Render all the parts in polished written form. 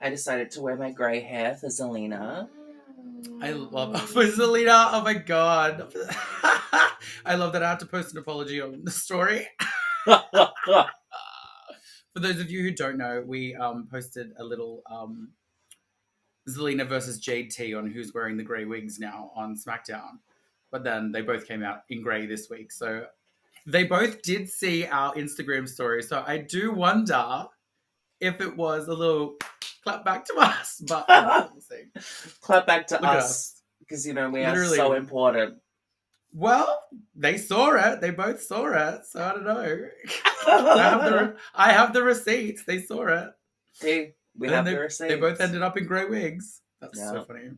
I decided to wear my grey hair for Zelina. I love for Zelina. Oh my god. I love that I have to post an apology on the story. For those of you who don't know, we posted a little Zelina versus Jade T on who's wearing the grey wigs now on SmackDown. But then they both came out in grey this week. So they both did see our Instagram story. So I do wonder if it was a little clap back to us. But we'll see. Clap back to Look at us. Because, we Literally. are so important. Well, they saw it. They both saw it. So I don't know. I have the receipts. They saw it. See, we have the receipts. They both ended up in grey wigs. That's so funny.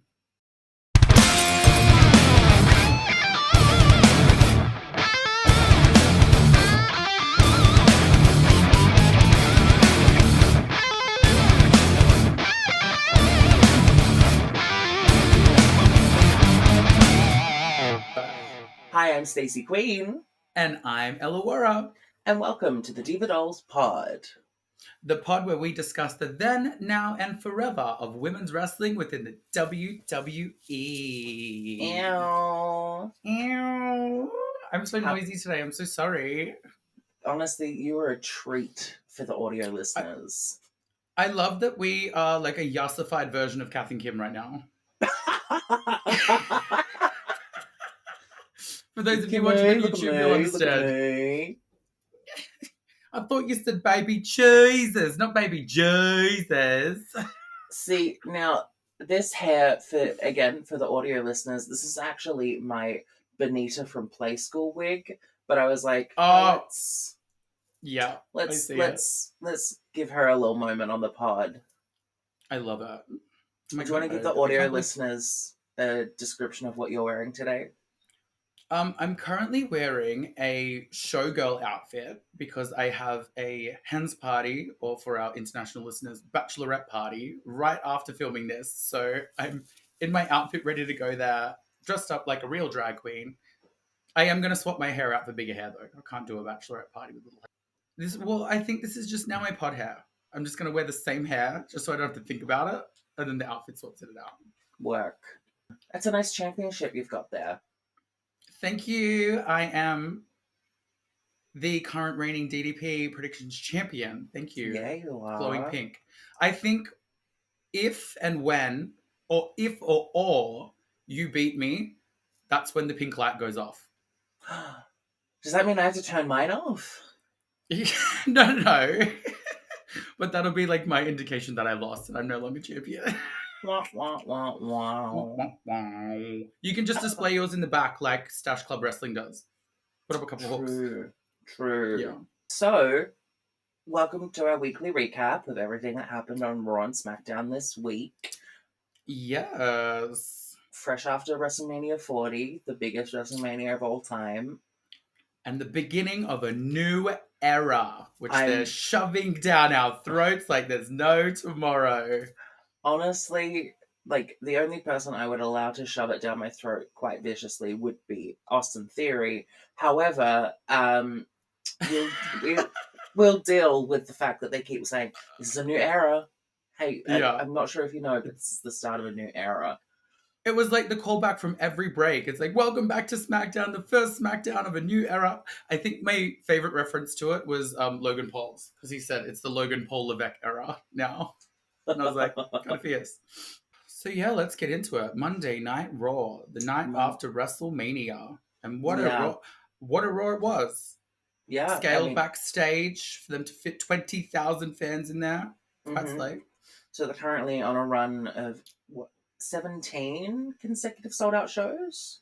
Hi, I'm Stacy Queen. And I'm Ellawarra. And welcome to the Diva Dolls Pod. The pod where we discuss the then, now, and forever of women's wrestling within the WWE. Ew. Ew. I'm so noisy today. I'm so sorry. Honestly, you are a treat for the audio listeners. I love that we are like a yassified version of Kath and Kim right now. For those of you watching on YouTube, you'll understand. I thought you said baby Jesus, not baby Jesus. See, now, this hair, for the audio listeners, this is actually my Benita from Play School wig, but I was like, let's give her a little moment on the pod. I love it. Do you want to give the audio listeners a description of what you're wearing today? I'm currently wearing a showgirl outfit because I have a hens party, or for our international listeners, bachelorette party, right after filming this. So I'm in my outfit ready to go there, dressed up like a real drag queen. I am going to swap my hair out for bigger hair, though. I can't do a bachelorette party with little hair. I think this is just now my pod hair. I'm just going to wear the same hair just so I don't have to think about it. And then the outfit sorts it out. Work. That's a nice championship you've got there. Thank you. I am the current reigning DDP predictions champion. Thank you. Yeah, you are. Glowing pink. I think if or you beat me, that's when the pink light goes off. Does that mean I have to turn mine off? No. But that'll be like my indication that I lost and I'm no longer champion. You can just display yours in the back like Stash Club Wrestling does. Put up a couple hooks. True. Yeah. So, welcome to our weekly recap of everything that happened on Raw and SmackDown this week. Yes. Fresh after WrestleMania 40, the biggest WrestleMania of all time. And the beginning of a new era, which they're shoving down our throats like there's no tomorrow. Honestly, like, the only person I would allow to shove it down my throat quite viciously would be Austin Theory. However, we'll deal with the fact that they keep saying, this is a new era. Hey, I'm not sure if you know, but it's the start of a new era. It was like the callback from every break. It's like, welcome back to SmackDown, the first SmackDown of a new era. I think my favorite reference to it was Logan Paul's, because he said it's the Logan Paul Levesque era now. And I was like, kind of fierce. So yeah, let's get into it. Monday Night Raw, the night after WrestleMania. And what a Raw it was. Yeah. Scaled backstage for them to fit 20,000 fans in there. Mm-hmm. So they're currently on a run of, 17 consecutive sold-out shows?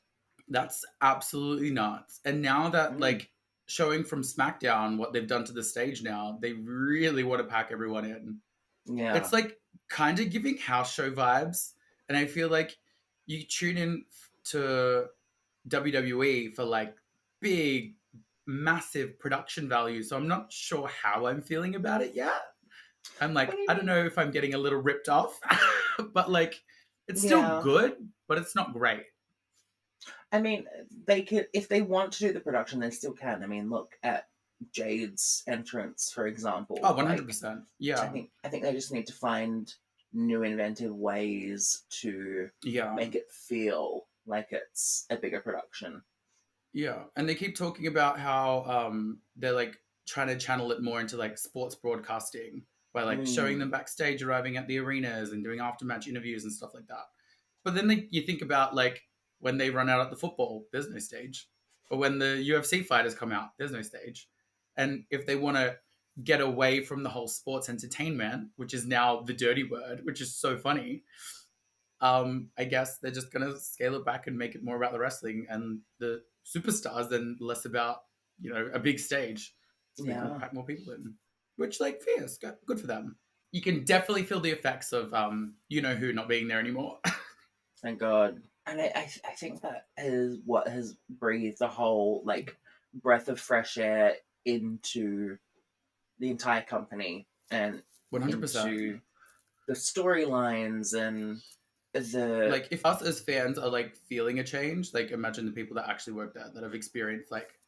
That's absolutely nuts. And now that, showing from SmackDown what they've done to the stage now, they really want to pack everyone in. Yeah. It's like kind of giving house show vibes. And I feel like you tune in to WWE for like big, massive production value. So I'm not sure how I'm feeling about it yet. I'm like, I don't know if I'm getting a little ripped off, but like, it's still good, but it's not great. I mean, they could, if they want to do the production, they still can. I mean, look at Jade's entrance, for example. Oh, 100%. Yeah. I think they just need to find new inventive ways to make it feel like it's a bigger production. Yeah, and they keep talking about how they're like trying to channel it more into like sports broadcasting by like showing them backstage, arriving at the arenas and doing aftermatch interviews and stuff like that. But then you think about like when they run out at the football, there's no stage. Or when the UFC fighters come out, there's no stage. And if they want to get away from the whole sports entertainment, which is now the dirty word, which is so funny, I guess they're just going to scale it back and make it more about the wrestling and the superstars than less about, a big stage. So they can pack more people in, which like fierce, good for them. You can definitely feel the effects of who not being there anymore. Thank God. And I think that is what has breathed a whole like breath of fresh air into the entire company and 100%. into the storylines and the like if us as fans are like feeling a change, like imagine the people that actually work there that have experienced like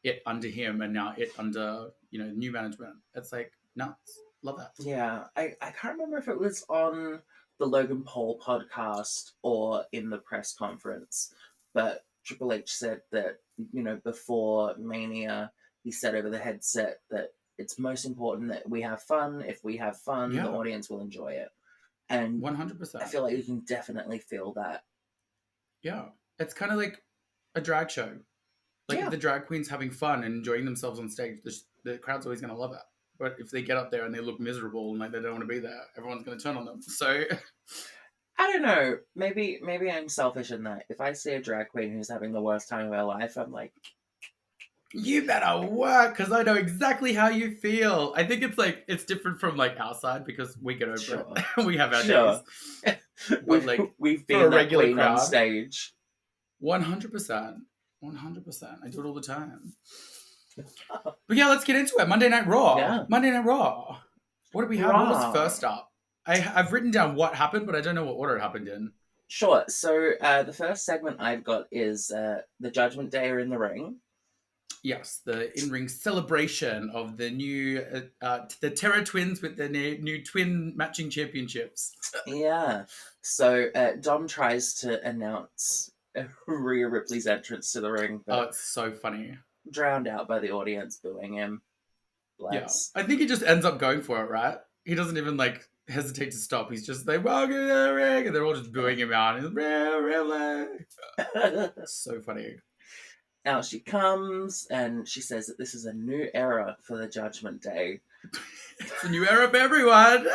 it under him and now it under new management. It's like nuts. Love that. Yeah, I can't remember if it was on the Logan Paul podcast or in the press conference, but Triple H said that, before Mania, he said over the headset that it's most important that we have fun. If we have fun, the audience will enjoy it. And 100%. I feel like you can definitely feel that. Yeah. It's kind of like a drag show. Like if the drag queen's having fun and enjoying themselves on stage, the crowd's always going to love it. But if they get up there and they look miserable and like they don't want to be there, everyone's going to turn on them. So I don't know. Maybe I'm selfish in that. If I see a drag queen who's having the worst time of her life, I'm like, you better work because I know exactly how you feel. I think it's different from like our side because we get over it. We have our days. We've been that queen on stage. 100%. 100%. I do it all the time. But yeah, let's get into it. Monday Night Raw. Yeah. Monday Night Raw. What do we have? What was first up? I've written down what happened, but I don't know what order it happened in. Sure. So the first segment I've got is the Judgment Day are in the ring. Yes, the in-ring celebration of the new the Terra Twins with the new twin matching championships. Yeah. So Dom tries to announce Rhea Ripley's entrance to the ring. But it's so funny. Drowned out by the audience booing him. Bless. Yeah. I think he just ends up going for it, right? He doesn't even like hesitate to stop. He's just like, welcome to the ring, and they're all just booing him out. And he's Rhea Ripley. So funny. Now she comes and she says that this is a new era for the Judgment Day. It's a new era for everyone.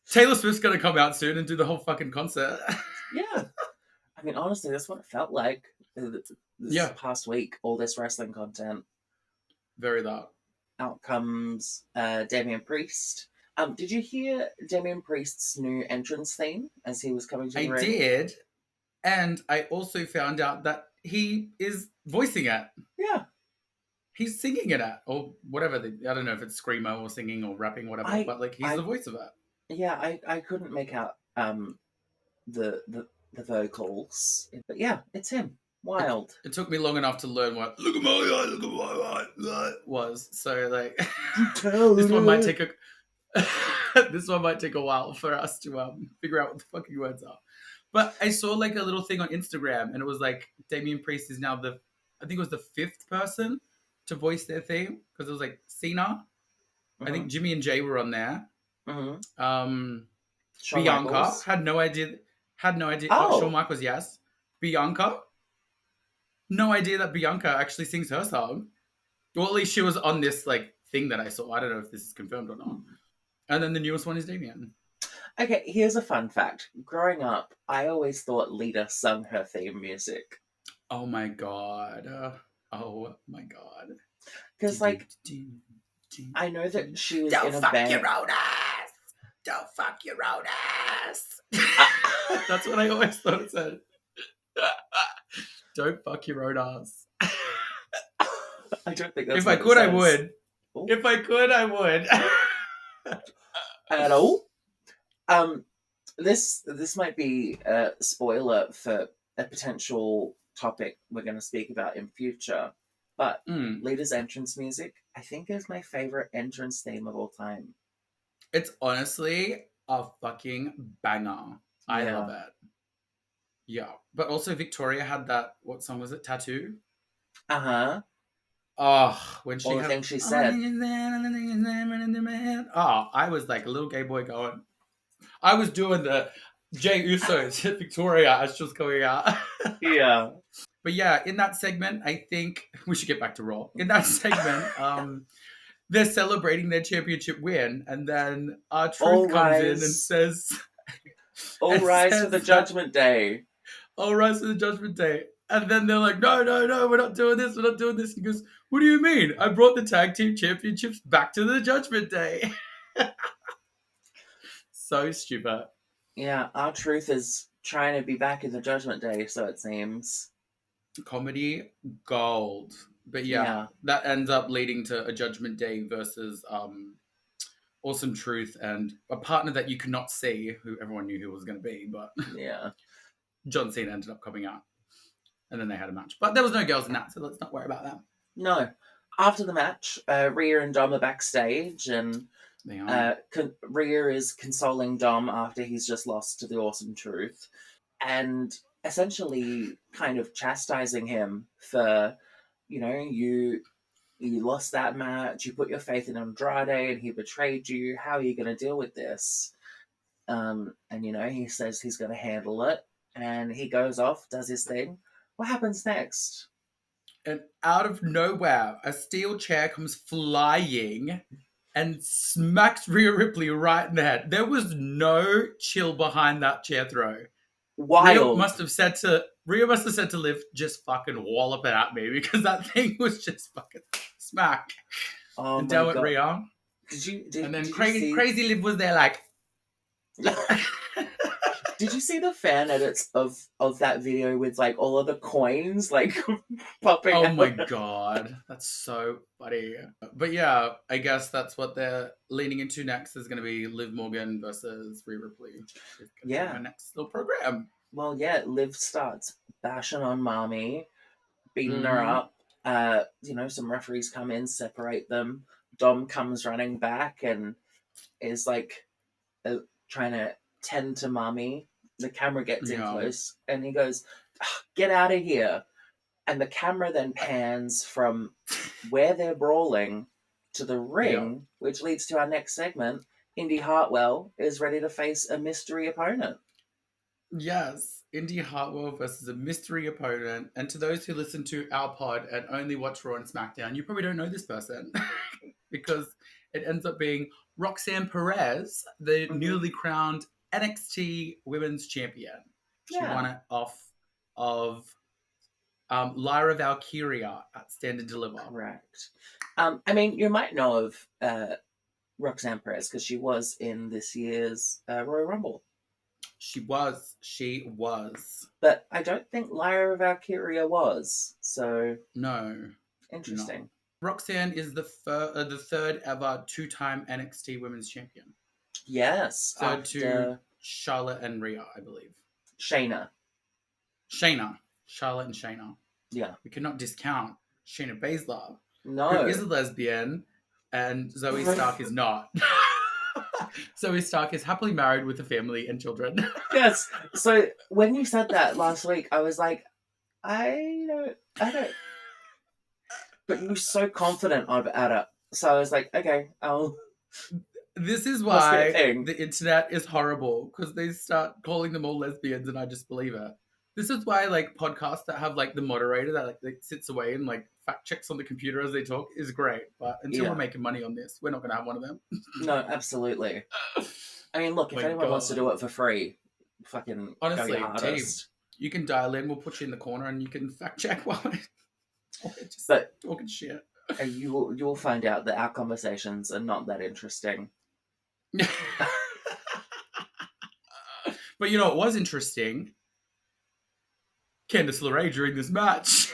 Taylor Swift's going to come out soon and do the whole fucking concert. Yeah. I mean, honestly, that's what it felt like this past week, all this wrestling content. Very that. Out comes Damian Priest. Did you hear Damian Priest's new entrance theme as he was coming to the ring? I did. And I also found out that he is voicing it. Yeah. He's singing it or whatever. I don't know if it's screamo or singing or rapping, whatever. But like, he's the voice of it. Yeah, I couldn't make out the vocals, but yeah, it's him. Wild. It took me long enough to learn what "look at my eye" was. So like, this one might take a while for us to figure out what the fucking words are. But I saw like a little thing on Instagram, and it was like Damian Priest is now I think it was the 5th person to voice their theme because it was like Cena. I think Jimmy and Jay were on there. Bianca Michaels. had no idea. Oh, Shawn Michaels, yes. Bianca. No idea that Bianca actually sings her song. Well, at least she was on this like thing that I saw. I don't know if this is confirmed or not. And then the newest one is Damian. Okay, here's a fun fact. Growing up, I always thought Lita sung her theme music. Oh my god. Oh my god. Because like, I know that she was in a band. Don't fuck your own ass. That's what I always thought it said. Don't fuck your own ass. I don't think that's If I could, I would. Ooh. If I could, I would. At all? This might be a spoiler for a potential topic we're going to speak about in future, but Lita's entrance music, I think, is my favorite entrance theme of all time. It's honestly, a fucking banger. I love it. Yeah. But also Victoria had that, what song was it? Tattoo? Uh-huh. Oh, when she All the had... things she said. Oh, I was like a little gay boy going... I was doing the Jay Uso's hit Victoria as she was coming out. Yeah. But yeah, in that segment, I think... We should get back to Raw. In that segment, they're celebrating their championship win, and then All Truth comes in and rise. says... All and rise for says the that- Judgment Day. All rise for the Judgment Day. And then they're like, no, we're not doing this, we're not doing this. He goes, what do you mean? I brought the tag team championships back to the Judgment Day. So stupid. Yeah, R-Truth is trying to be back in the Judgment Day, so it seems. Comedy gold. But yeah, that ends up leading to a Judgment Day versus Awesome Truth and a partner that you could not see, who everyone knew who was going to be, but Yeah. John Cena ended up coming out. And then they had a match. But there was no girls in that, so let's not worry about that. No. After the match, Rhea and Dom are backstage, and They are. Rhea is consoling Dom after he's just lost to the Awesome Truth, and essentially kind of chastising him for, you lost that match, you put your faith in Andrade, and he betrayed you. How are you going to deal with this? And he says he's going to handle it, and he goes off, does his thing. What happens next? And out of nowhere, a steel chair comes flying and smacks Rhea Ripley right in the head. There was no chill behind that chair throw. Wild. Rhea must have said to Liv, just fucking wallop it at me, because that thing was just fucking smack. Oh and my down went God. Rhea. And then crazy Liv was there like... Did you see the fan edits of that video with like all of the coins like popping out? Oh my God, that's so funny. But yeah, I guess that's what they're leaning into next, is going to be Liv Morgan versus Rhea Ripley. Yeah. Our next little program. Well, yeah, Liv starts bashing on Mommy, beating her up. Some referees come in, separate them. Dom comes running back and is like trying to tend to Mommy. The camera gets in close and he goes, get out of here. And the camera then pans from where they're brawling to the ring, which leads to our next segment. Indy Hartwell is ready to face a mystery opponent. Yes, Indy Hartwell versus a mystery opponent. And to those who listen to our pod and only watch Raw and SmackDown, you probably don't know this person because it ends up being Roxanne Perez, the newly crowned NXT Women's Champion. She won it off of Lyra Valkyria at Stand and Deliver. Correct. You might know of Roxanne Perez because she was in this year's Royal Rumble. She was. But I don't think Lyra Valkyria was. So no. Interesting. No. Roxanne is the third ever two-time NXT Women's Champion. Yes. Third to Charlotte and Rhea, I believe. Shayna. Charlotte and Shayna. Yeah. We cannot discount Shayna Baszler, No. who is a lesbian, and Zoe Stark is not. Zoe Stark is happily married with a family and children. Yes. So when you said that last week, I was like, I don't. But you were so confident about it. So I was like, okay, I'll... This is why the internet is horrible, because they start calling them all lesbians and I just believe it. This is why podcasts that have the moderator that sits away and fact checks on the computer as they talk is great. But until we're making money on this, we're not going to have one of them. No, absolutely. Look, if anyone wants to do it for free, fucking honestly, go your Dave, you can dial in. We'll put you in the corner and you can fact check while we're just talking shit. You'll find out that our conversations are not that interesting. But you know what was interesting? Candice LeRae during this match.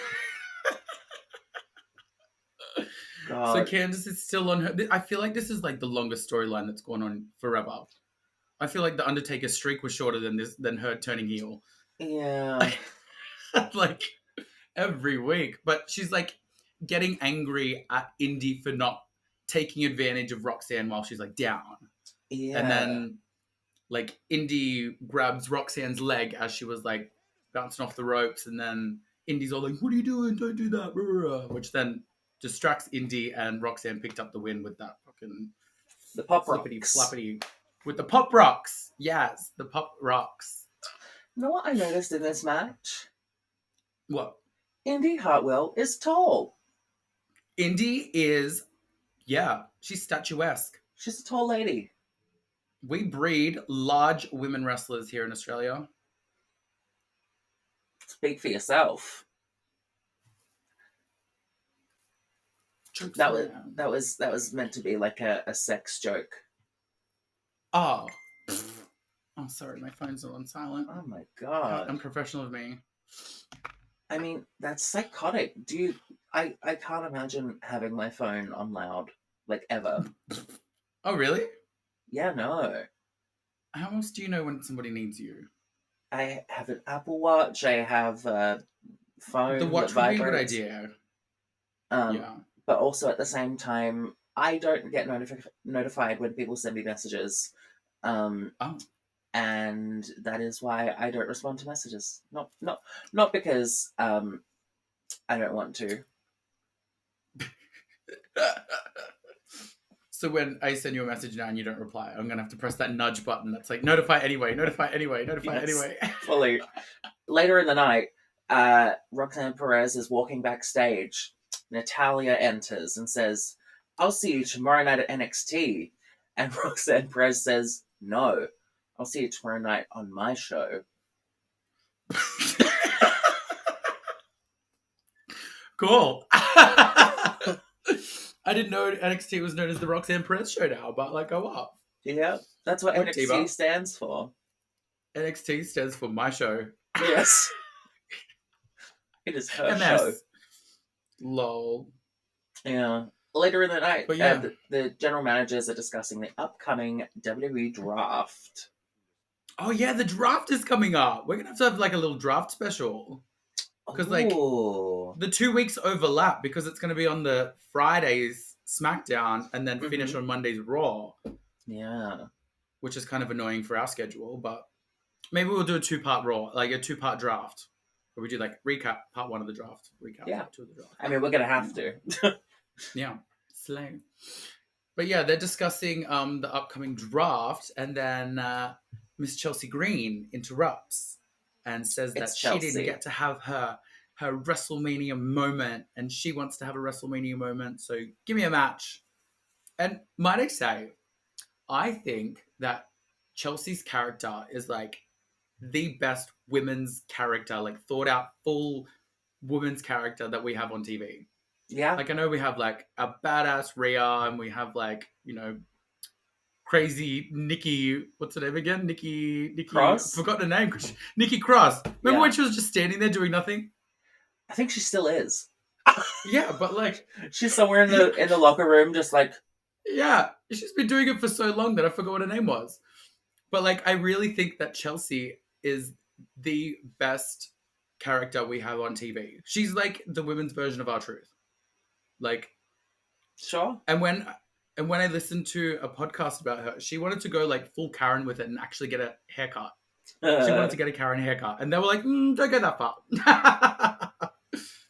God. So Candice is still on her... I feel like this is the longest storyline that's gone on forever. I feel like the Undertaker streak was shorter than her turning heel. Yeah. Every week. But she's getting angry at Indy for not taking advantage of Roxanne while she's down. Yeah. And then like Indy grabs Roxanne's leg as she was like bouncing off the ropes, and then Indy's all like, "What are you doing? Don't do that!" Which then distracts Indy, and Roxanne picked up the win with that fucking The pop flippity rocks. flappity with the pop rocks. Yes, the pop rocks. You know what I noticed in this match? What? Indy Hartwell is tall. Indy is, yeah, she's statuesque. She's a tall lady. We breed large women wrestlers here in Australia. Speak for yourself. That was meant to be like a sex joke. Oh. Oh, sorry, my phone's on silent. Oh my god. How unprofessional of me. I mean, that's psychotic. I can't imagine having my phone on loud, like, ever. Oh, really? Yeah, no. How else do you know when somebody needs you? I have an Apple Watch. I have a phone. The watch would be a good idea. Yeah. But also at the same time, I don't get notified when people send me messages. And that is why I don't respond to messages. Not because I don't want to. So when I send you a message now and you don't reply, I'm gonna have to press that nudge button that's like notify anyway. Fully. Later in the night, Roxanne Perez is walking backstage. Natalia enters and says, "I'll see you tomorrow night at NXT." And Roxanne Perez says, "No, I'll see you tomorrow night on my show." Cool. I didn't know NXT was known as the Roxanne Perez show now, but like, go up. Yeah, that's what NXT Diva stands for. NXT stands for my show. Yes. It is her MS. show. Lol. Yeah. Later in the night, but yeah. The general managers are discussing the upcoming WWE draft. Oh yeah, the draft is coming up. We're gonna have like a little draft special. Because like the 2 weeks overlap because it's going to be on the Fridays SmackDown and then finish on Mondays Raw. Yeah. Which is kind of annoying for our schedule, but maybe we'll do a 2-part Raw, like a 2-part draft. Where we do like recap part 1 of the draft, recap part 2 of the draft. I mean, we're going to have to. Yeah. Slay. But yeah, they're discussing the upcoming draft, and then Miss Chelsea Green interrupts and says that she didn't get to have her WrestleMania moment, and she wants to have a WrestleMania moment, so give me a match. And might I say, I think that Chelsea's character is like the best women's character, like thought out full women's character that we have on TV. Yeah. Like I know we have like a badass Rhea, and we have like, you know, crazy Nikki, what's her name again? Nikki Cross? Forgot her name. Nikki Cross. Remember when she was just standing there doing nothing? I think she still is. Yeah, but like she's somewhere in the locker room just like, yeah, she's been doing it for so long that I forgot what her name was. But like I really think that Chelsea is the best character we have on TV. She's like the women's version of R-Truth. Like sure. And when I listened to a podcast about her, she wanted to go like full Karen with it and actually get a haircut. She wanted to get a Karen haircut. And they were like, don't go that far.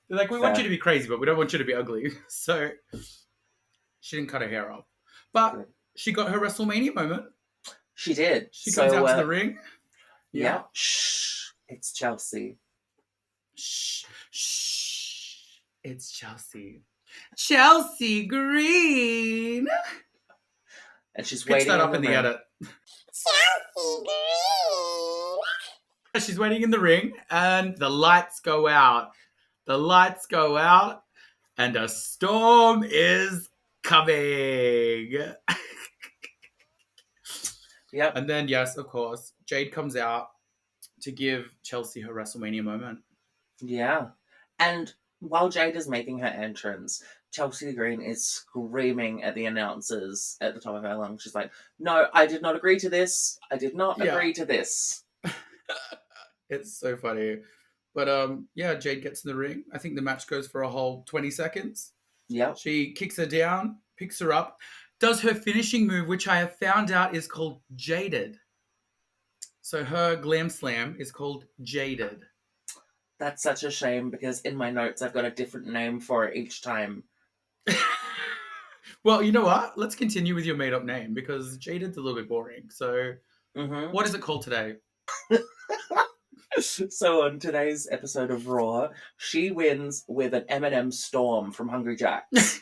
They're like, we want you to be crazy, but we don't want you to be ugly. So she didn't cut her hair off. But she got her WrestleMania moment. She did. She comes out to the ring. Yeah. Shh. It's Chelsea. Shh. Shh. It's Chelsea. Chelsea Green. And she's waiting that up in the ring. edit. Chelsea Green. She's waiting in the ring, and the lights go out. The lights go out, and a storm is coming. Yep. And then, yes, of course, Jade comes out to give Chelsea her WrestleMania moment. Yeah. And while Jade is making her entrance, Chelsea Green is screaming at the announcers at the top of her lungs. She's like, "No, I did not agree to this. I did not agree to this." It's so funny. But yeah, Jade gets in the ring. I think the match goes for a whole 20 seconds. Yeah. She kicks her down, picks her up, does her finishing move, which I have found out is called Jaded. So her glam slam is called Jaded. That's such a shame because in my notes I've got a different name for it each time. Well, you know what? Let's continue with your made up name because Jaded's a little bit boring. So, Mm-hmm. what is it called today? So on today's episode of Raw, she wins with an M&M Storm from Hungry Jack's.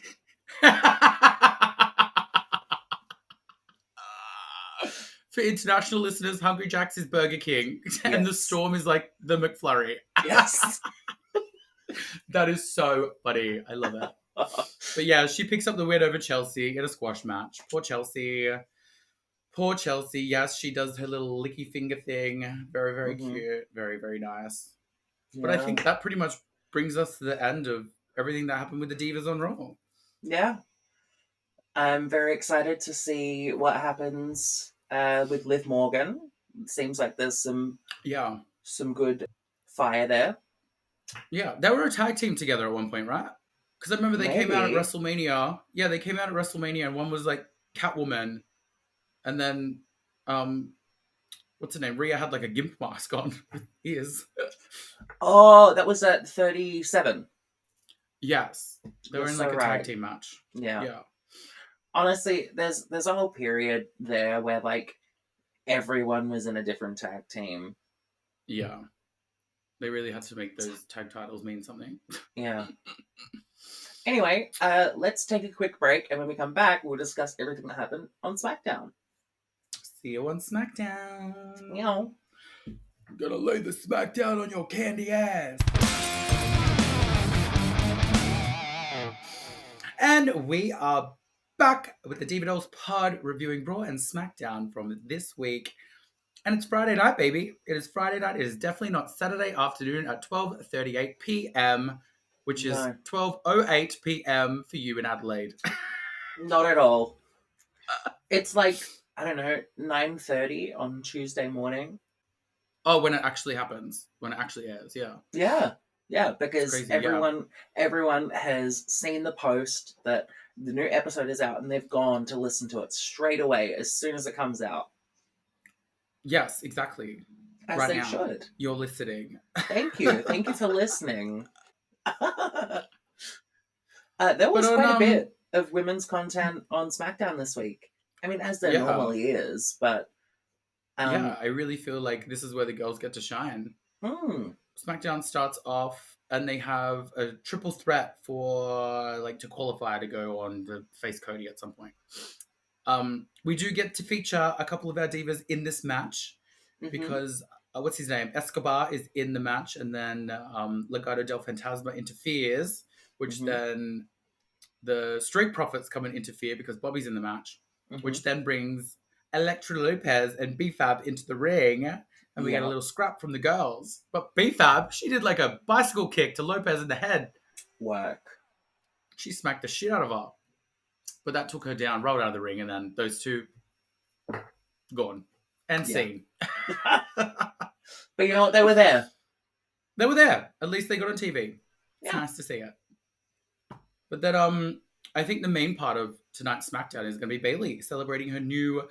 For international listeners, Hungry Jack's is Burger King, and the Yes. Storm is like the McFlurry. Yes. That is so funny. I love it. But yeah, she picks up the win over Chelsea in a squash match. Poor Chelsea. Poor Chelsea. Yes, she does her little licky finger thing. Very, very Mm-hmm. cute. Very, very nice. But I Yeah. think that pretty much brings us to the end of everything that happened with the Divas on Raw. Yeah. I'm very excited to see what happens with Liv Morgan. It seems like there's Yeah. some good fire there. Yeah. They were a tag team together at one point, right? Because I remember they came out at Maybe. WrestleMania. Yeah, they came out at WrestleMania and one was like Catwoman. And then, what's her name? Rhea had like a gimp mask on with ears. Oh, that was at 37. Yes. They were You're in so like a tag right. team match. Yeah. Yeah. Honestly, there's a whole period there where like everyone was in a different tag team. Yeah. They really had to make those tag titles mean something. Yeah. Anyway, let's take a quick break, and when we come back, we'll discuss everything that happened on SmackDown. See you on SmackDown. You know. I'm gonna lay the SmackDown on your candy ass. And we are back with the Diva Dolls pod reviewing Raw and SmackDown from this week. And it's Friday night, baby. It is Friday night. It is definitely not Saturday afternoon at 12:38 p.m., which is No. 12:08 p.m. for you in Adelaide. Not at all. It's like, I don't know, 9:30 on Tuesday morning. Oh, when it actually happens. When it actually airs, yeah. Yeah. Yeah, because crazy, everyone has seen the post that the new episode is out and they've gone to listen to it straight away as soon as it comes out. Yes, exactly. As right they now, should. You're listening. Thank you. Thank you for listening. There was But quite a bit of women's content on SmackDown this week. I mean, as there Yeah. normally is, but yeah, I really feel like this is where the girls get to shine. SmackDown starts off and they have a triple threat for like to qualify to go on to face Cody at some point. We do get to feature a couple of our divas in this match because what's his name? Escobar is in the match, and then Legado del Fantasma interferes, which then the Street Profits come and interfere because Bobby's in the match, which then brings Elektra Lopez and B-Fab into the ring, and we get a little scrap from the girls. But B-Fab, she did like a bicycle kick to Lopez in the head. Work. She smacked the shit out of her. But that took her down, rolled out of the ring, and then those two gone. And scene. But you know what? They were there. They were there. At least they got on TV. It's nice to see it. But then I think the main part of tonight's SmackDown is going to be Bayley celebrating her new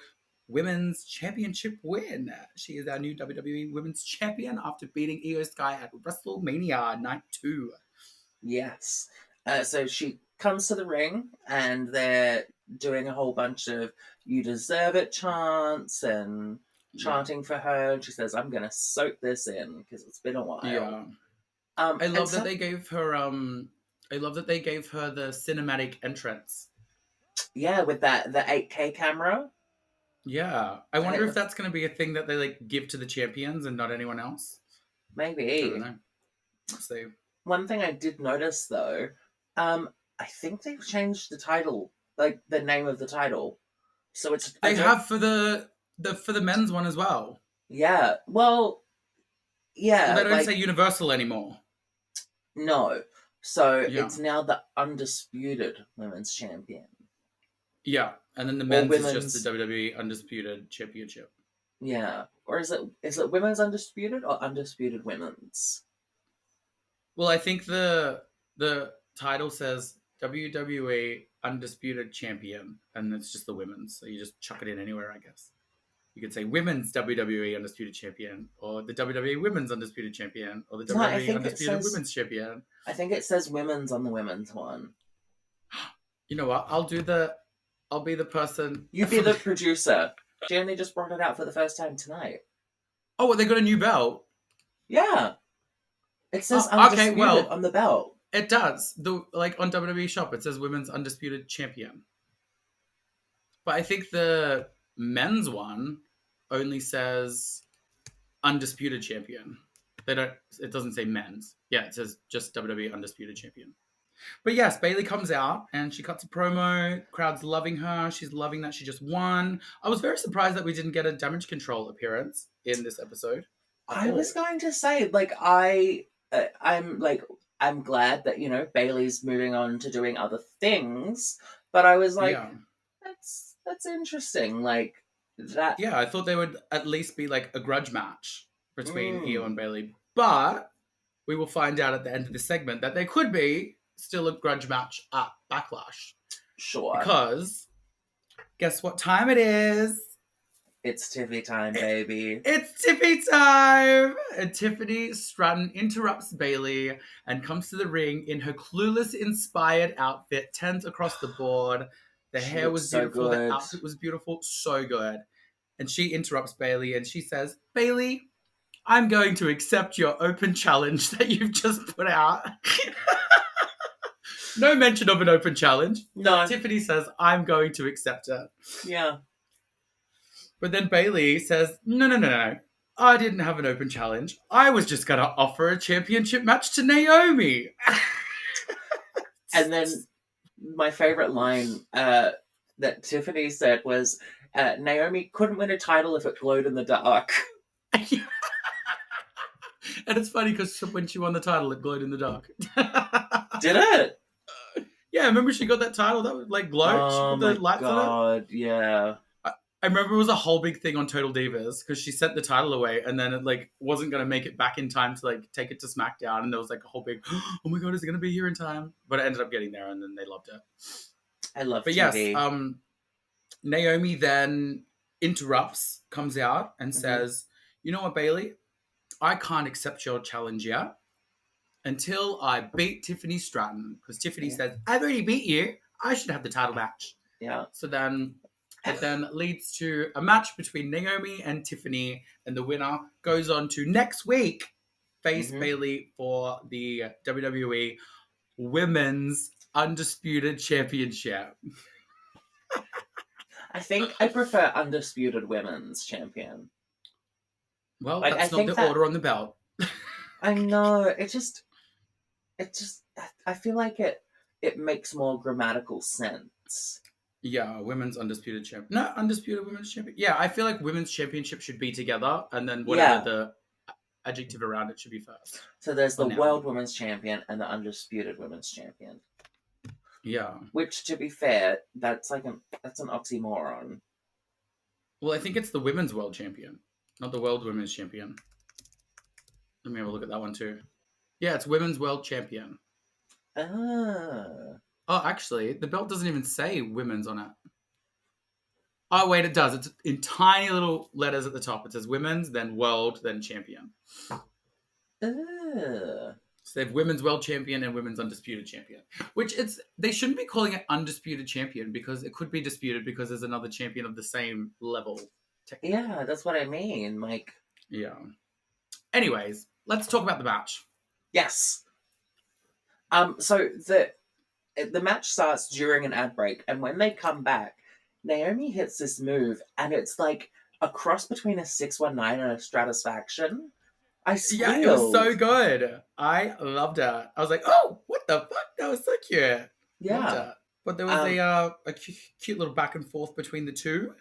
Women's Championship win. She is our new WWE Women's Champion after beating Io Sky at WrestleMania Night 2. Yes. So she comes to the ring and they're doing a whole bunch of "you deserve it" chants and chanting for her. And she says, "I'm going to soak this in because it's been a while." Yeah. I love that they gave her I love that they gave her the cinematic entrance. Yeah, with the 8K camera. Yeah. I wonder if that's going to be a thing that they like give to the champions and not anyone else. Maybe. I don't know. Let's see. One thing I did notice though, I think they've changed the title, like the name of the title. So it's they have for the men's one as well. Yeah. Well, yeah. Well, they don't say Universal anymore. No. So it's now the Undisputed Women's Champion. Yeah, and then the men's is just the WWE Undisputed Championship. Yeah. Or is it Women's Undisputed or Undisputed Women's? Well, I think the title says WWE Undisputed Champion, and it's just the women's, so you just chuck it in anywhere, I guess. You could say Women's WWE Undisputed Champion, or the WWE Women's Undisputed Champion, or the No, I WWE think it Undisputed says. Women's Champion. I think it says women's on the women's one. You know what? I'll be the person. You be the producer. She only just brought it out for the first time tonight. Oh, they got a new belt. Yeah. It says okay, undisputed well, on the belt. It does. Like on WWE Shop, it says Women's Undisputed Champion. But I think the men's one only says Undisputed Champion. It doesn't say men's. Yeah, it says just WWE Undisputed Champion. But yes, Bayley comes out and she cuts a promo. Crowd's loving her. She's loving that she just won. I was very surprised that we didn't get a Damage Control appearance in this episode. I was going to say, like, I'm glad that, you know, Bayley's moving on to doing other things, but I was like, Yeah. that's interesting. Like, that. Yeah, I thought they would at least be like a grudge match between Io and Bayley. But we will find out at the end of the segment that they could be still a grudge match at Backlash. Sure. Because guess what time it is? It's Tiffy time, baby. It's Tiffy time! And Tiffany Stratton interrupts Bayley and comes to the ring in her Clueless-inspired outfit, 10s across the board. The hair was beautiful, the outfit was beautiful, so good. And she interrupts Bayley and she says, Bayley, I'm going to accept your open challenge that you've just put out. No mention of an open challenge. No. Tiffany says, I'm going to accept it. Yeah. But then Bayley says, no. I didn't have an open challenge. I was just going to offer a championship match to Naomi. And then my favorite line that Tiffany said was, Naomi couldn't win a title if it glowed in the dark. And it's funny because when she won the title, it glowed in the dark. Did it? Yeah, remember she got that title that would like glow? She put the lights on it? Yeah. I remember it was a whole big thing on Total Divas because she sent the title away and then it like wasn't going to make it back in time to like take it to SmackDown, and there was like a whole big, oh my god, is it going to be here in time? But it ended up getting there and then they loved it. I love But TV. yes, Naomi then interrupts, comes out and says, you know what, Bayley? I can't accept your challenge yet until I beat Tiffany Stratton, because Tiffany says, I've already beat you. I should have the title match. Yeah. So then it then leads to a match between Naomi and Tiffany, and the winner goes on to next week face Bayley for the WWE Women's Undisputed Championship. I think I prefer Undisputed Women's Champion. Well, like, that's not the order on the belt. I know. I feel like it makes more grammatical sense. Yeah, Women's Undisputed Champion. No, Undisputed Women's Champion. Yeah, I feel like Women's Championship should be together, and then whatever the adjective around it should be first. So there's the World Women's Champion and the Undisputed Women's Champion. Yeah. Which, to be fair, that's an oxymoron. Well, I think it's the Women's World Champion, not the World Women's Champion. Let me have a look at that one too. Yeah, it's Women's World Champion. Oh, actually, the belt doesn't even say women's on it. Oh, wait, it does. It's in tiny little letters at the top. It says women's, then world, then champion. So they have women's world champion and women's undisputed champion. They shouldn't be calling it undisputed champion because it could be disputed because there's another champion of the same level. Yeah, that's what I mean. Like, yeah. Anyways, let's talk about the match. Yes. So the match starts during an ad break, and when they come back, Naomi hits this move, and it's like a cross between a 619 and a Stratisfaction. I squealed. Yeah, it was so good. I loved it. I was like, oh, what the fuck? That was so cute. Yeah. But there was a cute little back and forth between the two.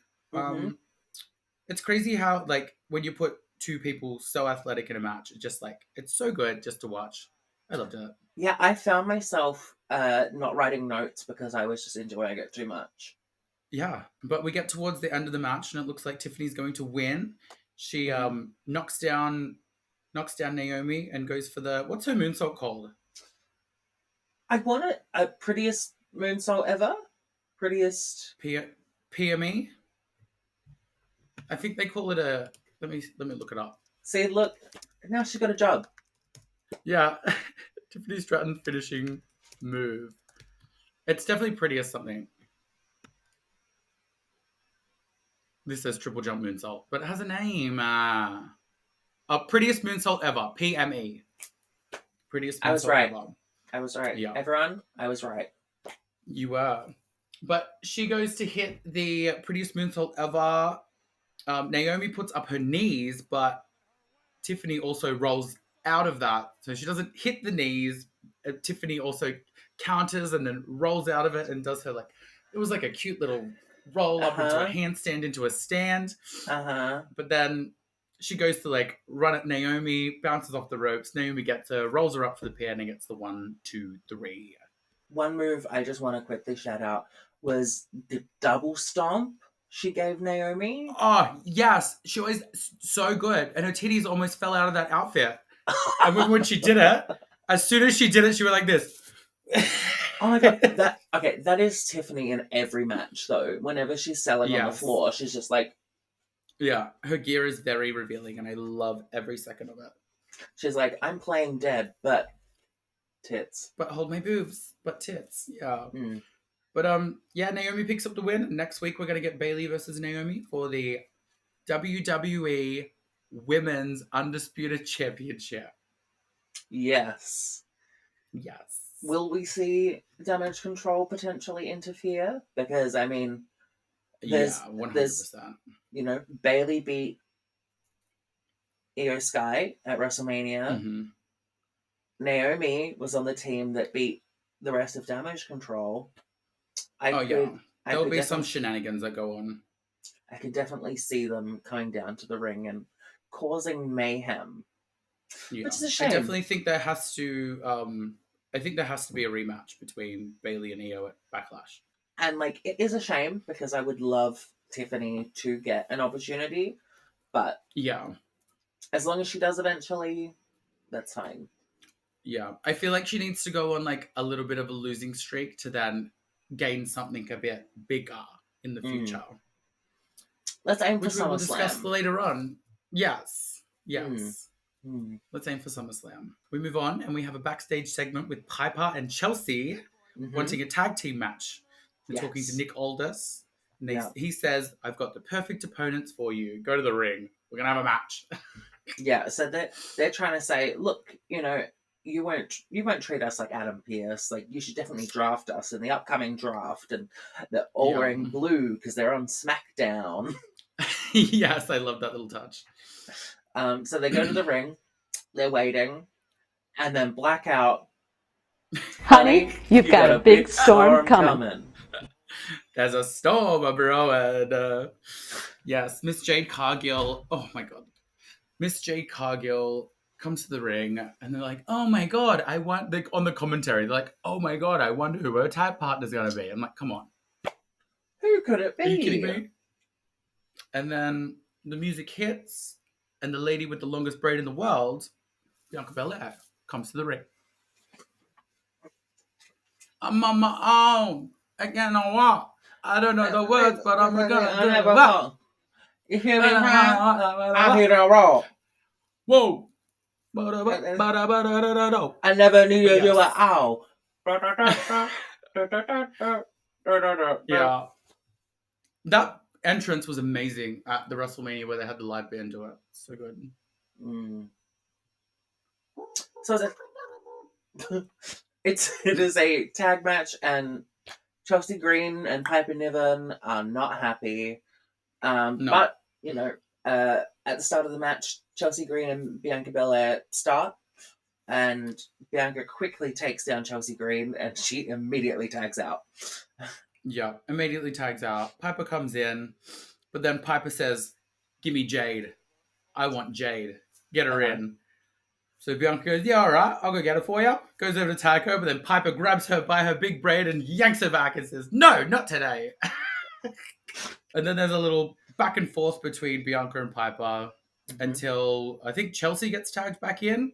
It's crazy how, like, when you put two people so athletic in a match, it's so good just to watch. I loved it. Yeah, I found myself not writing notes because I was just enjoying it too much. Yeah, but we get towards the end of the match and it looks like Tiffany's going to win. She knocks down Naomi and goes for what's her moonsault called? I want it a prettiest moonsault ever. Prettiest. PME? I think they call it a. Let me look it up. See, look, now she got a job. Yeah, Tiffany Stratton finishing move. It's definitely pretty as something. This says triple jump moonsault, but it has a name. Prettiest moonsault ever. PME. Prettiest I was moonsault right. ever. I was right. Yeah. Everyone, I was right. You were. But she goes to hit the prettiest moonsault ever. Naomi puts up her knees, but Tiffany also rolls out of that. So she doesn't hit the knees. Tiffany also counters and then rolls out of it and does her like, it was like a cute little roll up into a handstand, into a stand. But then she goes to like run at Naomi, bounces off the ropes. Naomi gets her, rolls her up for the pin and gets the 1, 2, 3. One move I just want to quickly shout out was the double stomp she gave Naomi. Oh, yes. She was so good. And her titties almost fell out of that outfit. And when she did it, as soon as she did it, she went like this. Oh my god, that is Tiffany in every match though. Whenever she's selling on the floor, she's just like, yeah, her gear is very revealing and I love every second of it. She's like, I'm playing dead, but tits. But hold my boobs, but tits. Yeah. But yeah, Naomi picks up the win. Next week we're gonna get Bayley versus Naomi for the WWE Women's Undisputed Championship. Yes. Will we see Damage Control potentially interfere? Because I mean, there's 100%. You know, Bayley beat Io Sky at WrestleMania. Mm-hmm. Naomi was on the team that beat the rest of Damage Control. There'll be some shenanigans that go on. I could definitely see them coming down to the ring and causing mayhem. Yeah. Which is a shame. I definitely think there has to be a rematch between Bayley and Io at Backlash. And like, it is a shame because I would love Tiffany to get an opportunity, but yeah, as long as she does eventually, that's fine. Yeah, I feel like she needs to go on like a little bit of a losing streak to then gain something a bit bigger in the future. Let's aim for SummerSlam. Which we will discuss later on. Yes. Let's aim for SummerSlam. We move on and we have a backstage segment with Piper and Chelsea wanting a tag team match. We're talking to Nick Aldis. And he says, I've got the perfect opponents for you. Go to the ring. We're going to have a match. Yeah, so they're trying to say, look, you know, you won't treat us like Adam Pearce. Like, you should definitely draft us in the upcoming draft. And they're all wearing blue because they're on SmackDown. Yes, I love that little touch. So they go to the ring. They're waiting. And then Blackout. Honey, you've got a big storm coming. There's a storm, bro. And yes, Miss Jade Cargill. Oh my god. Miss Jade Cargill comes to the ring and they're like, oh my god, on the commentary, they're like, oh my god, I wonder who her tag partner's going to be. I'm like, come on. Who could it be? Are you kidding me? And then the music hits and the lady with the longest braid in the world, Bianca Belair, comes to the ring. I'm on my own. I can't walk. I don't know the words, but I'm gonna do it. You hear me? I hear the raw. Whoa. I never knew you do it. Ow. Yeah. That entrance was amazing at the WrestleMania where they had the live band do it. So good. So it is a tag match, and Chelsea Green and Piper Niven are not happy. No. But, you know, at the start of the match, Chelsea Green and Bianca Belair start, and Bianca quickly takes down Chelsea Green, and she immediately tags out. Yeah, immediately tags out. Piper comes in, but then Piper says, give me Jade. I want Jade. Get her in. So Bianca goes, yeah, all right, I'll go get her for you. Goes over to tag her, but then Piper grabs her by her big braid and yanks her back and says, no, not today. And then there's a little back and forth between Bianca and Piper until I think Chelsea gets tagged back in.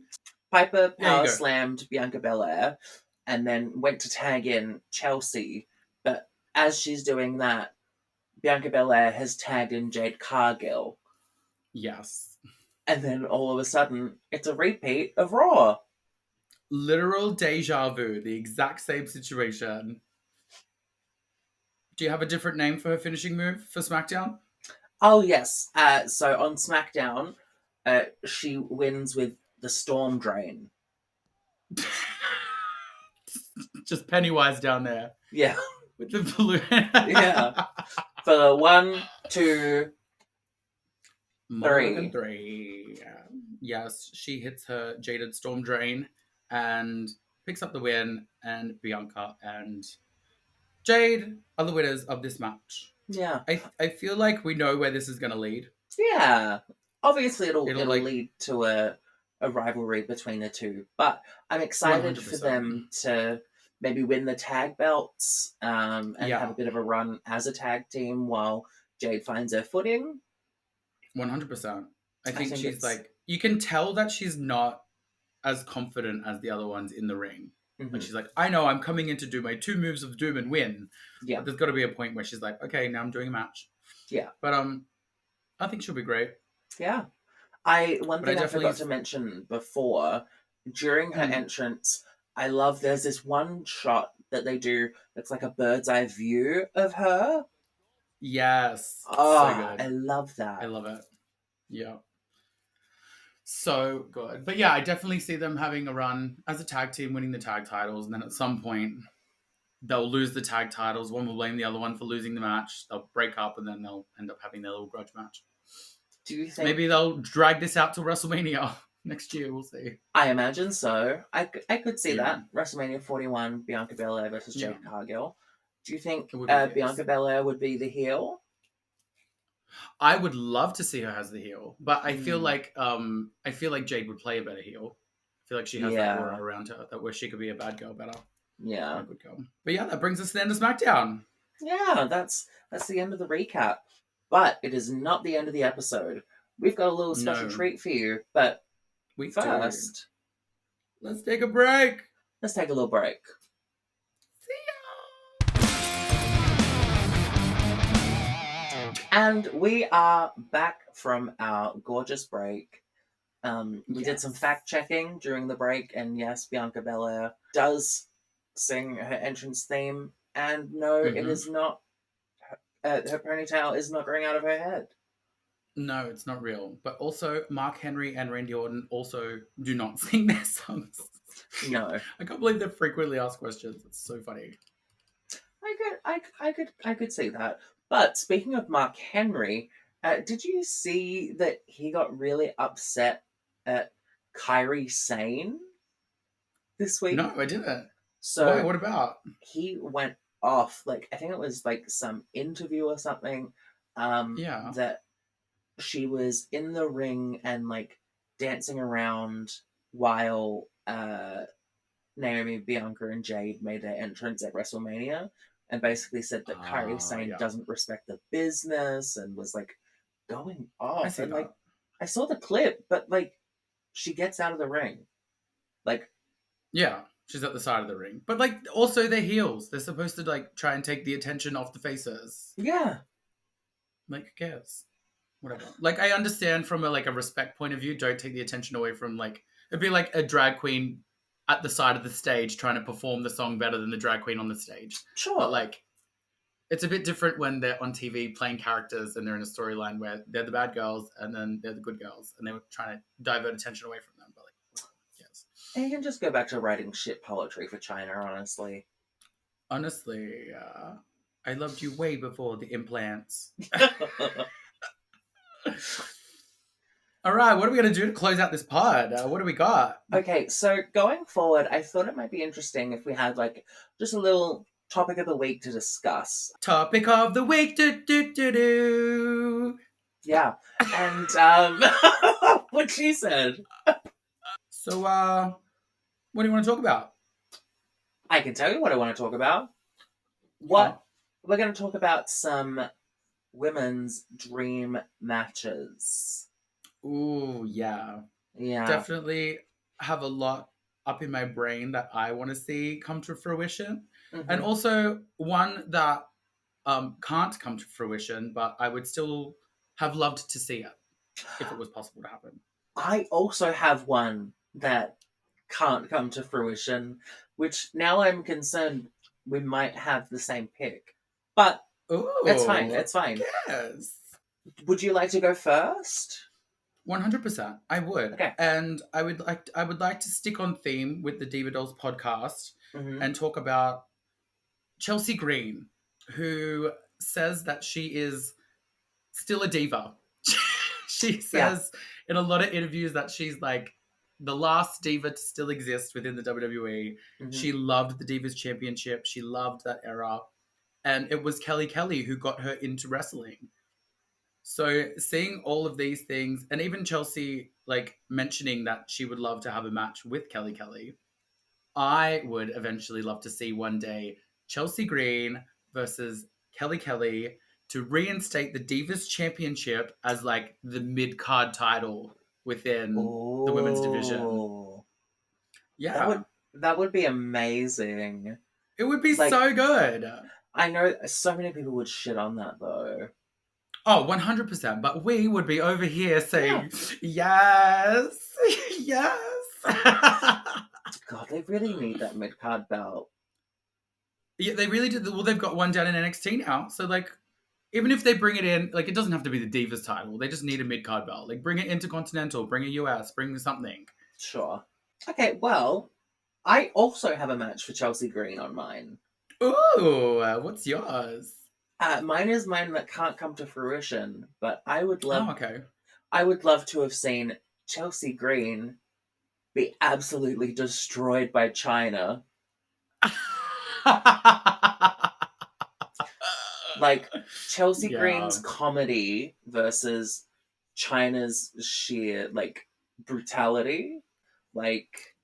Piper power slammed Bianca Belair and then went to tag in Chelsea. But as she's doing that, Bianca Belair has tagged in Jade Cargill. Yes. And then all of a sudden, it's a repeat of Raw. Literal deja vu, the exact same situation. Do you have a different name for her finishing move for SmackDown? Oh, yes. So on SmackDown, she wins with the Storm Drain. Just Pennywise down there. Yeah. With the balloon. Yeah. For 1, 2, More 3. than 3. Yes, she hits her Jaded Storm Drain and picks up the win, and Bianca and Jade are the winners of this match. Yeah. I feel like we know where this is going to lead. Yeah. Obviously, it'll like, lead to a rivalry between the two. But I'm excited 100%. for them to maybe win the tag belts and have a bit of a run as a tag team while Jade finds her footing. 100%. I think she's like, you can tell that she's not as confident as the other ones in the ring. Mm-hmm. Like, she's like, I know I'm coming in to do my 2 moves of doom and win. Yeah. But there's got to be a point where she's like, okay, now I'm doing a match. Yeah. But I think she'll be great. Yeah. One thing I forgot to mention before, during her entrance, I love there's this one shot that they do that's like a bird's eye view of her. Yes. Oh, so good. I love that. I love it. Yeah. So good. But yeah, I definitely see them having a run as a tag team, winning the tag titles, and then at some point they'll lose the tag titles. One will blame the other one for losing the match. They'll break up, and then they'll end up having their little grudge match. Do you think maybe they'll drag this out to WrestleMania next year? We'll see. I imagine so. I could see that. WrestleMania 41, Bianca Belair versus Jade Cargill. Do you think Bianca Belair would be the heel? I would love to see her as the heel, but I feel like Jade would play a better heel. I feel like she has that aura around her that where she could be a bad girl better. Yeah, a good girl. But yeah, that brings us to the end of SmackDown. Yeah, that's the end of the recap. But it is not the end of the episode. We've got a little special treat for you. But first, let's take a break. Let's take a little break. And we are back from our gorgeous break. We did some fact checking during the break, and yes, Bianca Belair does sing her entrance theme. And no, it is not. Her ponytail is not growing out of her head. No, it's not real. But also, Mark Henry and Randy Orton also do not sing their songs. No, I can't believe they're frequently asked questions. It's so funny. I could see that. But speaking of Mark Henry, did you see that he got really upset at Kairi Sane this week? No, I didn't. So why? What about? He went off, like, I think it was like some interview or something. That she was in the ring and like dancing around while Naomi, Bianca, and Jade made their entrance at WrestleMania. And basically said that Kairi Sane doesn't respect the business and was like going off. And like, I saw the clip, but like, she gets out of the ring. Like, yeah, she's at the side of the ring. But like, also they're heels. They're supposed to like try and take the attention off the faces. Yeah. Like, who cares? Whatever. Like, I understand from a respect point of view, don't take the attention away from like, it'd be like a drag queen at the side of the stage trying to perform the song better than the drag queen on the stage. Sure. But like, it's a bit different when they're on TV playing characters and they're in a storyline where they're the bad girls and then they're the good girls and they were trying to divert attention away from them. But like, yes. And you can just go back to writing shit poetry for China, honestly. Honestly, I loved you way before the implants. All right, what are we going to do to close out this pod? What do we got? Okay, so going forward, I thought it might be interesting if we had like just a little topic of the week to discuss. Topic of the week, Yeah, and what she said. So, what do you want to talk about? I can tell you what I want to talk about. We're going to talk about some women's dream matches. Ooh, yeah. Yeah. Definitely have a lot up in my brain that I want to see come to fruition. Mm-hmm. And also one that can't come to fruition, but I would still have loved to see it if it was possible to happen. I also have one that can't come to fruition, which now I'm concerned we might have the same pick. But Ooh, it's fine. It's fine. Yes. Would you like to go first? 100%. I would. Okay. And I would like to stick on theme with the Diva Dolls podcast and talk about Chelsea Green, who says that she is still a diva. She says in a lot of interviews that she's like the last diva to still exist within the WWE. She loved the Divas Championship. She loved that era. And it was Kelly Kelly who got her into wrestling. So seeing all of these things, and even Chelsea like mentioning that she would love to have a match with Kelly Kelly, I would eventually love to see one day Chelsea Green versus Kelly Kelly to reinstate the Divas Championship as like the mid-card title within the women's division. Yeah. That would be amazing. It would be so good. I know so many people would shit on that though. Oh, 100%. But we would be over here saying, yes, yes. God, they really need that mid-card belt. Yeah, they really did. Well, they've got one down in NXT now. So, like, even if they bring it in, like, it doesn't have to be the Divas title. They just need a mid-card belt. Like, bring it Intercontinental, bring a US, bring something. Sure. Okay, well, I also have a match for Chelsea Green on mine. Ooh, what's yours? Mine is mine that can't come to fruition, but I would love... Oh, okay. I would love to have seen Chelsea Green be absolutely destroyed by China. Like, Chelsea Green's comedy versus China's sheer, like, brutality. Like...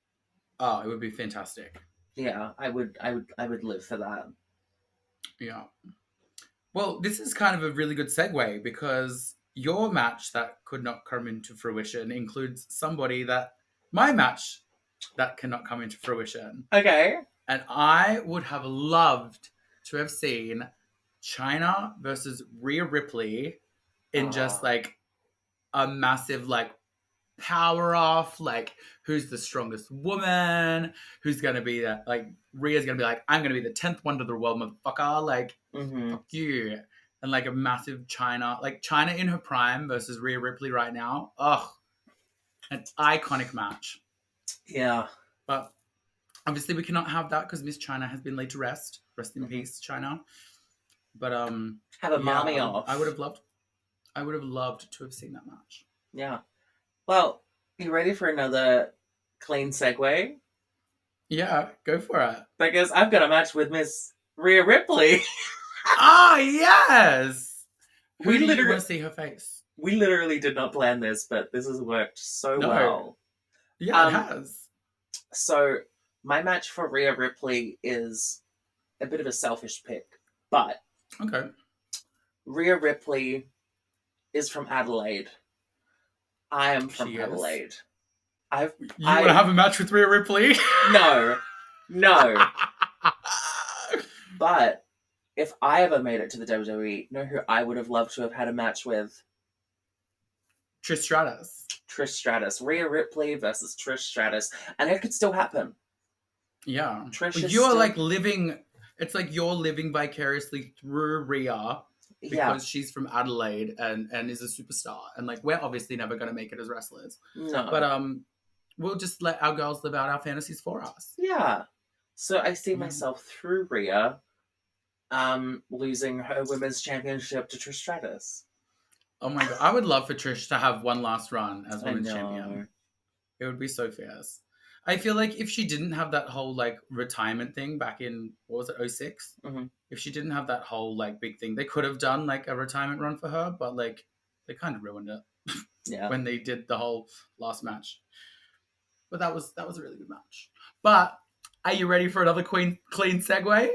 Oh, it would be fantastic. Yeah, I would live for that. Yeah. Well, this is kind of a really good segue because your match that could not come into fruition includes somebody that... My match that cannot come into fruition. Okay. And I would have loved to have seen China versus Rhea Ripley in just like a massive like power off, like who's the strongest woman, who's gonna be that, like Rhea's gonna be like, I'm gonna be the 10th wonder of the world, motherfucker, like fuck you. And like a massive China in her prime versus Rhea Ripley right now. Ugh, an iconic match. Yeah. But obviously we cannot have that because Miss China has been laid to rest. Rest in peace, China. But have a mommy off. I would have loved to have seen that match. Yeah. Well, you ready for another clean segue? Yeah, go for it. Because I've got a match with Miss Rhea Ripley. Yes! Who do you want to see her face? We literally did not plan this, but this has worked so well. Yeah, it has. So, my match for Rhea Ripley is a bit of a selfish pick, but... Okay. Rhea Ripley is from Adelaide. I am from Adelaide. You want to have a match with Rhea Ripley? No. But if I ever made it to the WWE, you know who I would have loved to have had a match with? Trish Stratus. Rhea Ripley versus Trish Stratus. And it could still happen. Yeah. Trish you're like living... It's like you're living vicariously through Rhea because she's from Adelaide and is a superstar. And like, we're obviously never going to make it as wrestlers. No. But we'll just let our girls live out our fantasies for us. Yeah. So I see myself through Rhea losing her women's championship to Trish Stratus. Oh my God. I would love for Trish to have one last run as women's champion. It would be so fierce. I feel like if she didn't have that whole like retirement thing back in, what was it, 06? Mm-hmm. If she didn't have that whole like big thing, they could have done like a retirement run for her, but like they kind of ruined it when they did the whole last match. But that was a really good match. But are you ready for another clean segue?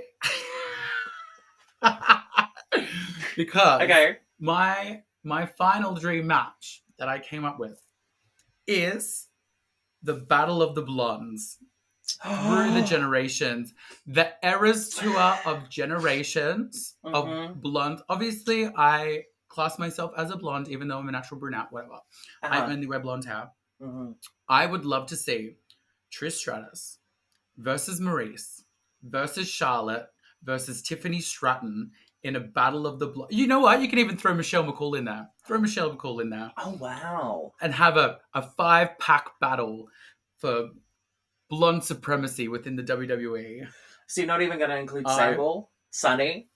Because my final dream match that I came up with is the Battle of the Blondes. through the generations. The Eras Tour of Generations of blonde. Obviously, I class myself as a blonde, even though I'm a natural brunette, whatever. I only wear blonde hair. I would love to see Trish Stratus versus Maurice versus Charlotte versus Tiffany Stratton in a battle of the blonde. You know what? You can even throw Michelle McCool in there. Throw Michelle McCool in there. Oh, wow. And have a 5-pack battle for blonde supremacy within the WWE. So you're not even going to include Sable? Sunny?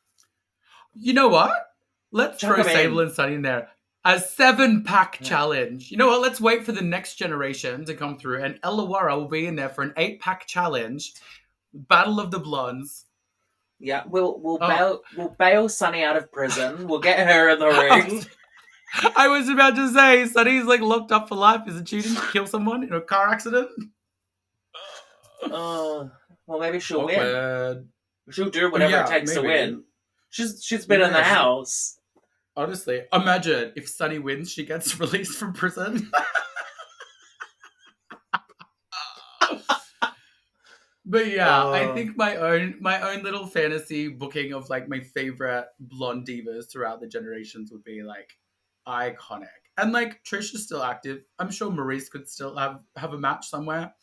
You know what? Let's throw Sable and Sunny in there. A 7-pack challenge. You know what? Let's wait for the next generation to come through, and Ellawarra will be in there for an 8-pack challenge. Battle of the Blondes. Yeah, we'll bail Sunny out of prison. We'll get her in the ring. I was about to say, Sunny's like locked up for life. Isn't she? Didn't kill someone in a car accident? Well, maybe she'll win. She'll do whatever it takes to win. She's been in the house. Honestly, imagine if Sunny wins, she gets released from prison. But yeah, I think my own little fantasy booking of like my favorite blonde divas throughout the generations would be like iconic. And like Trish is still active. I'm sure Maurice could still have a match somewhere.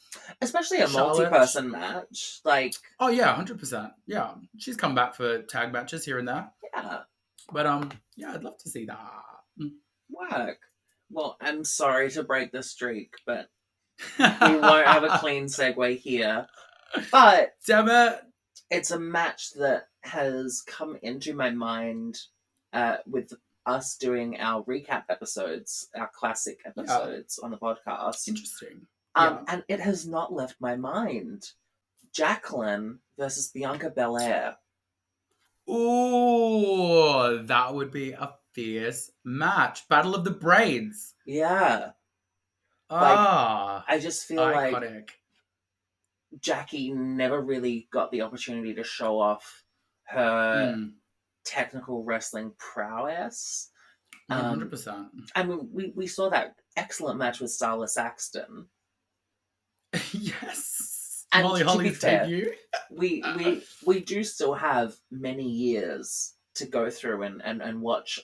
Especially a multi-person match. Like, oh yeah, 100%. Yeah. She's come back for tag matches here and there. Yeah. But yeah, I'd love to see that. Work. Well, I'm sorry to break the streak, but we won't have a clean segue here. But damn it, it's a match that has come into my mind with us doing our recap episodes, our classic episodes on the podcast. Interesting. And it has not left my mind. Jacqueline versus Bianca Belair. Ooh, that would be a fierce match. Battle of the Braids. Yeah. I just feel iconic. Like Jackie never really got the opportunity to show off her technical wrestling prowess. 100%. I mean, we saw that excellent match with Starla Saxton. Yes. And Molly Holly's debut. we do still have many years to go through and watch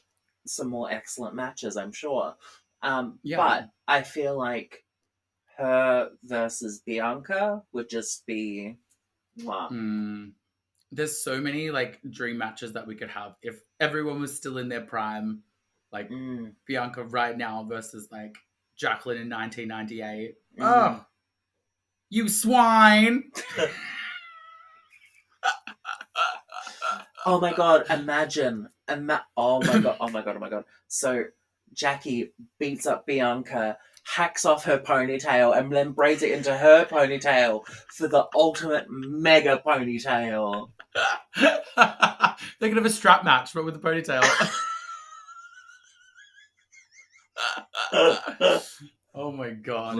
some more excellent matches, I'm sure. But I feel like her versus Bianca would just be There's so many like dream matches that we could have if everyone was still in their prime, like Bianca right now versus like Jacqueline in 1998. Oh, you swine! Oh my god! Imagine, oh my god! So Jackie beats up Bianca, hacks off her ponytail, and then braids it into her ponytail for the ultimate mega ponytail. They could have a strap match, but with a ponytail. Oh my god!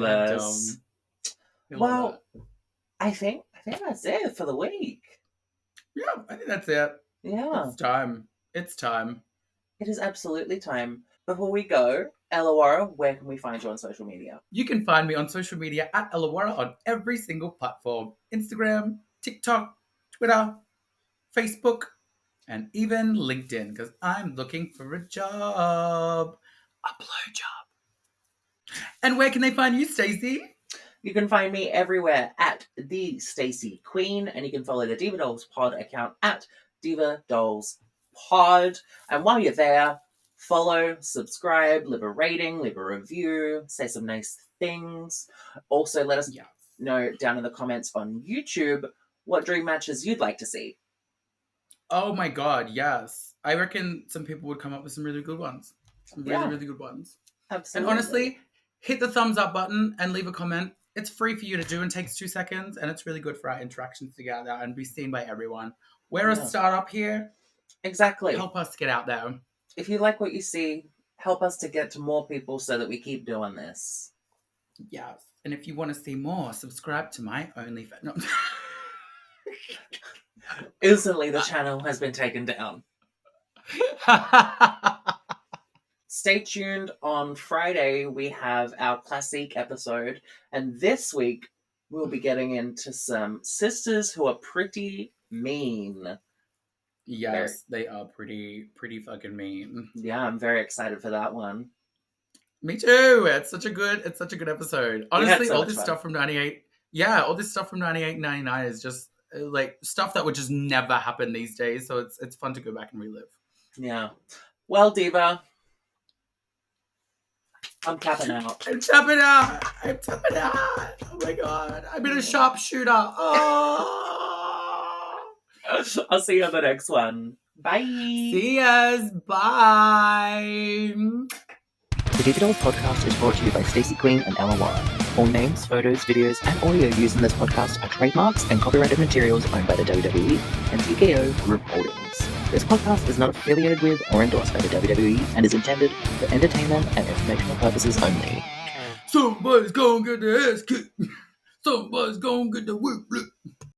Well, I think that's it for the week. Yeah, I think that's it. Yeah, It's time. It is absolutely time. Before we go, Ellawarra, where can we find you on social media? You can find me on social media at Ellawarra on every single platform. Instagram, TikTok, Twitter, Facebook, and even LinkedIn, because I'm looking for a job. A blowjob. And where can they find you, Stacey? You can find me everywhere at the Stacy Queen, and you can follow the Diva Dolls Pod account at Diva Dolls Pod. And while you're there, follow, subscribe, leave a rating, leave a review, say some nice things. Also, let us know down in the comments on YouTube what dream matches you'd like to see. Oh my god, yes. I reckon some people would come up with some really good ones. Some really good ones. Absolutely. And honestly, hit the thumbs up button and leave a comment. It's free for you to do and takes 2 seconds, and it's really good for our interactions together and be seen by everyone. We're a startup here. Exactly. Help us get out there. If you like what you see, help us to get to more people so that we keep doing this. Yes. And if you want to see more, subscribe to my OnlyFans. No. Instantly, the channel has been taken down. Stay tuned. On Friday, we have our classic episode. And this week, we'll be getting into some sisters who are pretty mean. Yes, they are pretty fucking mean. Yeah, I'm very excited for that one. Me too. It's such a good episode. Honestly, so all much this fun. stuff from 98. Yeah, all this stuff from 98 and 99 is just like stuff that would just never happen these days. So it's fun to go back and relive. Yeah. Well, Diva, I'm tapping out. I'm tapping out. Oh my god. I've been a sharpshooter. Oh. I'll see you on the next one. Bye. See yas. Bye. The Digital Podcast is brought to you by Stacy Queen and Ellawarra. All names, photos, videos, and audio used in this podcast are trademarks and copyrighted materials owned by the WWE and TKO Group Holdings. This podcast is not affiliated with or endorsed by the WWE and is intended for entertainment and informational purposes only. Somebody's gonna get their ass kicked. Somebody's gonna get the whip.